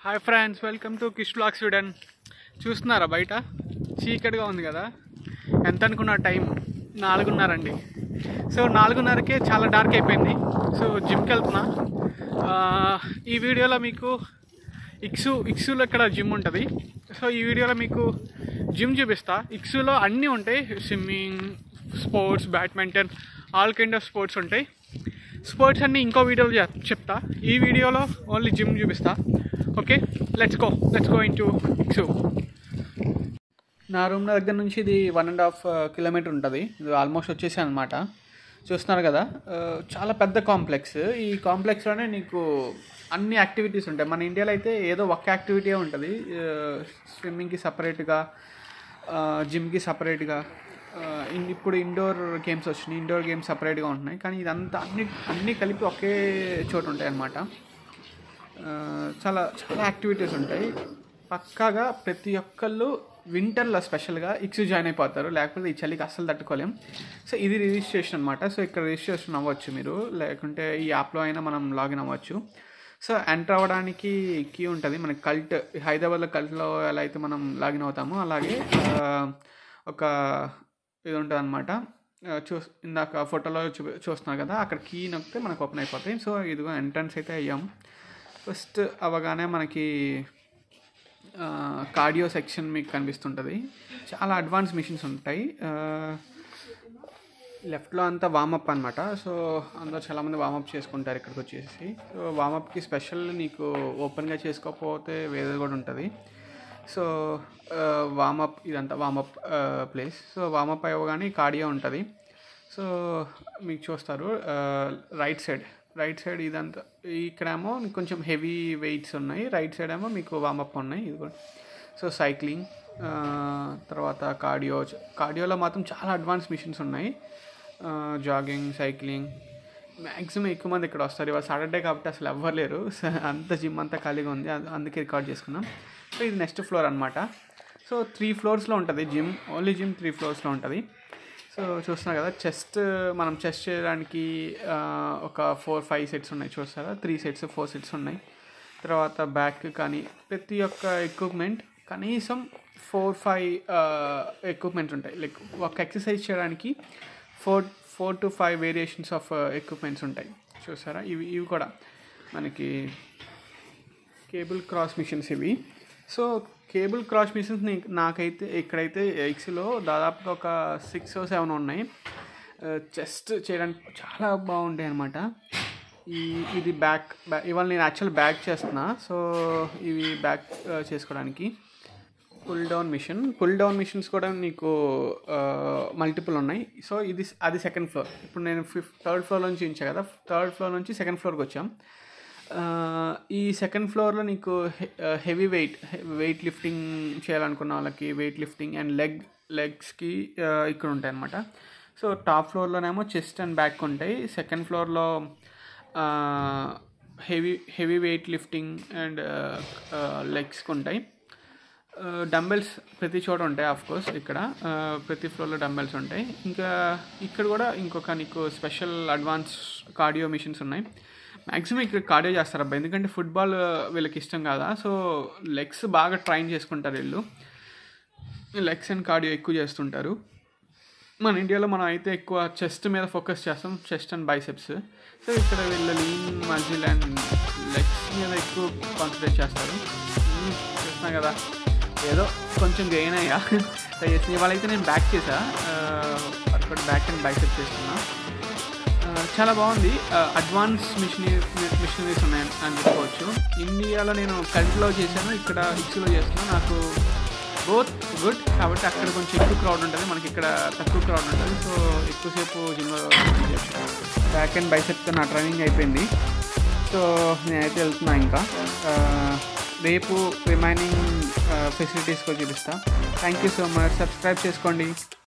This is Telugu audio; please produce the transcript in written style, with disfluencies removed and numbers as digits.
హాయ్ ఫ్రెండ్స్, వెల్కమ్ టు కిష్ బ్లాగ్ స్వీడన్. చూస్తున్నారా బయట చీకటిగా ఉంది కదా? ఎంత అనుకున్న టైం 4:30 అండి. సో 4:30కే చాలా డార్క్ అయిపోయింది. జిమ్కి వెళ్తున్నా. ఈ వీడియోలో మీకు ఇక్సూలో ఇక్కడ జిమ్ ఉంటుంది. సో ఈ వీడియోలో మీకు జిమ్ చూపిస్తా. ఇక్సూలో అన్నీ ఉంటాయి, swimming, sports, badminton, all kind of sports ఉంటాయి. స్పోర్ట్స్ అన్నీ ఇంకో వీడియోలో చెప్తా. ఈ వీడియోలో ఓన్లీ జిమ్ చూపిస్తా. Okay, let's go into IKSU. నా రూమ్ దగ్గర నుంచి ఇది 1.5 కిలోమీటర్ ఉంటుంది. ఇది ఆల్మోస్ట్ వచ్చేసాను అనమాట. చూస్తున్నారు కదా, చాలా పెద్ద కాంప్లెక్స్. ఈ కాంప్లెక్స్లోనే నీకు అన్ని యాక్టివిటీస్ ఉంటాయి. మన ఇండియాలో అయితే ఏదో ఒక యాక్టివిటీ ఉంటుంది. స్విమ్మింగ్కి సపరేట్గా, జిమ్కి సపరేట్గా, ఇప్పుడు ఇండోర్ గేమ్స్ వచ్చినాయి. ఇండోర్ గేమ్స్ సపరేట్గా ఉంటున్నాయి. కానీ ఇదంతా అన్నీ కలిపి ఒకే చోటు ఉంటాయి అన్నమాట. చాలా చాలా యాక్టివిటీస్ ఉంటాయి. పక్కాగా ప్రతి ఒక్కళ్ళు వింటర్లో స్పెషల్గా ఇక్సూ జాయిన్ అయిపోతారు, లేకపోతే ఈ చలికి అస్సలు తట్టుకోలేం. సో ఇది రిజిస్ట్రేషన్ అనమాట. సో ఇక్కడ రిజిస్ట్రేషన్ అవ్వచ్చు మీరు, లేకుంటే ఈ యాప్లో అయినా మనం లాగిన్ అవ్వచ్చు. సో ఎంటర్ అవ్వడానికి కీ ఉంటుంది. మనకి కల్ట్, హైదరాబాద్లో కల్ట్లో ఎలా అయితే మనం లాగిన్ అవుతామో అలాగే ఒక ఇది ఉంటుంది అనమాట. ఇందాక ఫోటోలో చూస్తున్నారు కదా, అక్కడ కీ నొక్కితే మనకు ఓపెన్ అయిపోతాయి. సో ఇదిగో ఎంట్రన్స్ అయితే అయ్యాం. ఫస్ట్ అవ్వగానే మనకి కార్డియో సెక్షన్ మీకు కనిపిస్తుంటుంది. చాలా అడ్వాన్స్ మిషన్స్ ఉంటాయి. లెఫ్ట్లో అంతా వామప్ అనమాట. సో అందరూ చాలామంది వామప్ చేసుకుంటారు ఇక్కడికి వచ్చేసి. సో వామప్కి స్పెషల్ నీకు ఓపెన్గా చేసుకోకపోతే వేరే కూడా ఉంటుంది. సో వామప్, ఇదంతా వామప్ ప్లేస్. సో వామప్ అవ్వగానే కార్డియో ఉంటుంది. సో మీకు చూస్తారు రైట్ సైడ్ ఇదంతా. ఇక్కడేమో కొంచెం హెవీ వెయిట్స్ ఉన్నాయి, రైట్ సైడ్ ఏమో మీకు వామప్ ఉన్నాయి. ఇది కూడా. సో సైక్లింగ్, తర్వాత కార్డియోలో మాత్రం చాలా అడ్వాన్స్ మిషన్స్ ఉన్నాయి. Jogging, cycling. మ్యాక్సిమం ఎక్కువ మంది ఇక్కడ వస్తారు. ఇవాళ సాటర్డే కాబట్టి అసలు ఎవ్వరు లేరు. అంత జిమ్ అంతా ఖాళీగా ఉంది, అందుకే రికార్డ్ చేసుకున్నాం. సో ఇది నెక్స్ట్ ఫ్లోర్ అనమాట. సో 3 ఫ్లోర్స్లో ఉంటుంది జిమ్. ఓన్లీ జిమ్ 3 ఫ్లోర్స్లో ఉంటుంది. సో చూస్తున్నారు కదా, మనం చెస్ట్ చేయడానికి ఒక 4-5 సెట్స్ ఉన్నాయి. చూస్తారా, 3 సెట్స్ 4 సెట్స్ ఉన్నాయి. తర్వాత బ్యాక్ కానీ ప్రతి ఒక్క ఎక్విప్మెంట్ కనీసం 4-5 ఎక్విప్మెంట్స్ ఉంటాయి. లైక్ ఒక ఎక్సర్సైజ్ చేయడానికి 4 to 5 వేరియేషన్స్ ఆఫ్ ఎక్విప్మెంట్స్ ఉంటాయి. చూసారా, ఇవి కూడా మనకి కేబుల్ క్రాస్ మిషన్స్ ఇవి. సో కేబుల్ క్రాస్ మిషన్స్ నాకైతే ఇక్కడైతే ఎక్స్లో దాదాపుగా ఒక 6 or 7 ఉన్నాయి. చెస్ట్ చేయడానికి చాలా బాగుంటాయి అన్నమాట. ఇది బ్యాక్ ఇవాళ నేను యాక్చువల్ బ్యాక్ చేస్తున్నా. సో ఇవి బ్యాక్ చేసుకోవడానికి పుల్ డౌన్ మిషన్స్ కూడా నీకు మల్టిపుల్ ఉన్నాయి. సో అది సెకండ్ ఫ్లోర్. ఇప్పుడు నేను థర్డ్ ఫ్లోర్ నుంచి ఉంచా కదా, థర్డ్ ఫ్లోర్ నుంచి సెకండ్ ఫ్లోర్కి వచ్చాం. ఈ సెకండ్ ఫ్లోర్లో నీకు హెవీ వెయిట్ లిఫ్టింగ్ చేయాలనుకున్న వాళ్ళకి వెయిట్ లిఫ్టింగ్ అండ్ లెగ్స్కి ఇక్కడ ఉంటాయి అన్నమాట. సో టాప్ ఫ్లోర్లోనేమో చెస్ట్ అండ్ బ్యాక్ ఉంటాయి. సెకండ్ ఫ్లోర్లో హెవీ వెయిట్ లిఫ్టింగ్ అండ్ లెగ్స్కి ఉంటాయి. డంబెల్స్ ప్రతి చోట ఉంటాయి. ఆఫ్కోర్స్ ఇక్కడ ప్రతి ఫ్లోర్లో డంబెల్స్ ఉంటాయి. ఇంకా ఇక్కడ కూడా ఇంకొక నీకు స్పెషల్ అడ్వాన్స్ కార్డియో మిషన్స్ ఉన్నాయి. మ్యాక్సిమం ఇక్కడ కార్డియో చేస్తారు అబ్బా, ఎందుకంటే ఫుట్బాల్ వీళ్ళకి ఇష్టం కదా. సో లెగ్స్ బాగా ట్రైన్ చేసుకుంటారు వీళ్ళు. లెగ్స్ అండ్ కార్డియో ఎక్కువ చేస్తుంటారు. మన ఇండియాలో మనం అయితే ఎక్కువ చెస్ట్ మీద ఫోకస్ చేస్తాం, చెస్ట్ అండ్ బైసెప్స్. సో ఇక్కడ వీళ్ళు లీన్, మజిల్ అండ్ లెగ్స్ మీద ఎక్కువ కాన్సన్ట్రేట్ చేస్తారు. చూస్తున్నా కదా, ఏదో కొంచెం గెయిన్ అయ్యా చేసిన. ఇవాళైతే నేను బ్యాక్ చేసా, వర్కౌట్ బ్యాక్ అండ్ బైసెప్స్ చేస్తున్నా. చాలా బాగుంది. అడ్వాన్స్ మిషనరీస్ ఉన్నాయి అని చెప్పుకోవచ్చు. ఇండియాలో నేను కల్ట్లో చేశాను, ఇక్కడ ఇక్సూలో చేస్తున్నాను. నాకు బోత్ గుడ్. కాబట్టి అక్కడ కొంచెం ఎక్కువ క్రౌడ్ ఉంటుంది, మనకి ఇక్కడ తక్కువ క్రౌడ్ ఉంటుంది. సో ఎక్కువసేపు జిమ్లో బ్యాక్ అండ్ బైసెప్తో నా ట్రైనింగ్ అయిపోయింది. సో నేనైతే వెళ్తున్నా. ఇంకా రేపు రిమైనింగ్ ఫెసిలిటీస్ కూడా చూపిస్తాను. Thank you so much. Subscribe చేసుకోండి.